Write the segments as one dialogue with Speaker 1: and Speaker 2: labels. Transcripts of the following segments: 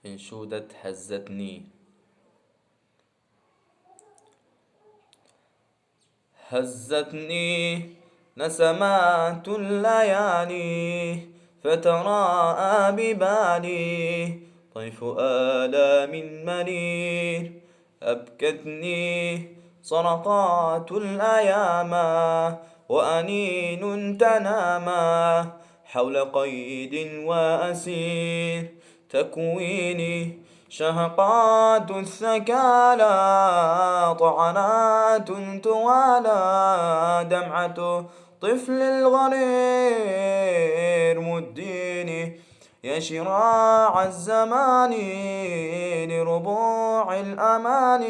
Speaker 1: انشودة هزتني. هزتني نسمات الليالي فتراءى ببالي طيف آلام منير. أبكتني صرقات الأيام وأنين تناما حول قيد وأسير. تكويني شهقات الثكالى طعنات توالى دمعة طفل الغرير. مديني يا شراع الزمان لربوع الأمان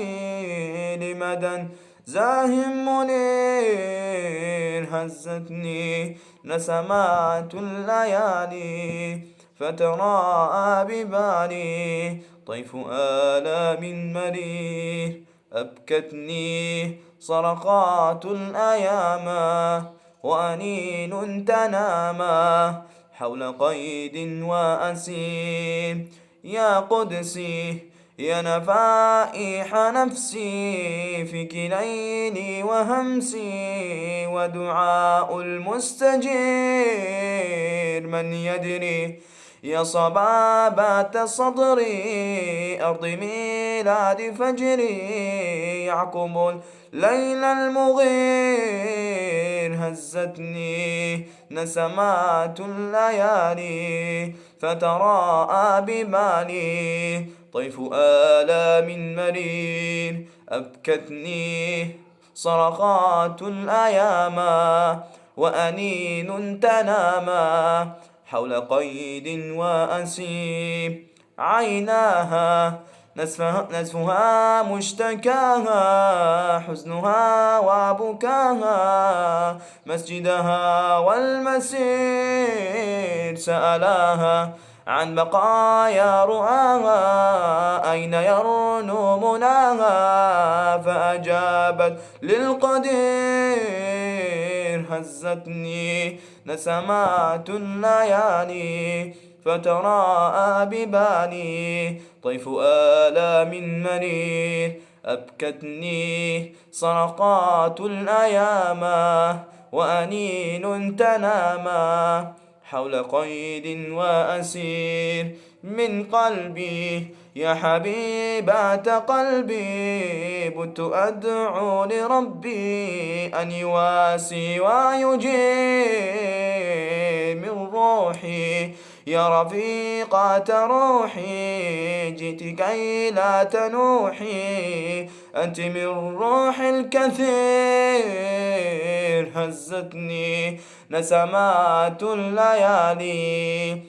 Speaker 1: لمدى زاهم منير. هزتني نسمات الليالي فتراءى ببالي طيف آلام مرير. أبكتني صرخات الأيام وأنين تناما حول قيد وأسير. يا قدسي يا نفائح نفسي فيك ليلي وهمسي ودعاء المستجير. من يدري يا صبابات صدري أرض ميلاد فجري يعقب الليل المغير. هزتني نسمات الليالي فتراءى ببالي طيف آلام مرير. أبكتني صرخات الأيام وأنين تناما حول قيد وأسير. عيناها نسفها مشتكاها حزنها وبكاها مسجدها والمسير. سألاها عن بقايا رؤاها أين يرنو مناها فأجابت للقدير. هزتني نسمات الليالي فتراءى ببالي طيف آلام مرير. أبكتني صرقات الأيام وأنين تناما حول قيد وأسير. من قلبي يا حبيبات قلبي بت أدعو لربي أن يواسي ويجير. من روحي يا رفيقة روحي جئت كي لا تنوحي أنت من روح الكثير. هزتني نسمات الليالي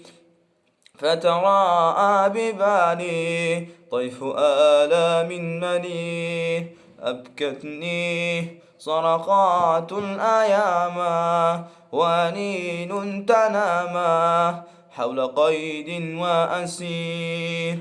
Speaker 1: فتراءى ببالي طيف آلام منير. أبكتني صرخات الأيام وأنين تناما حول قيد وأسير.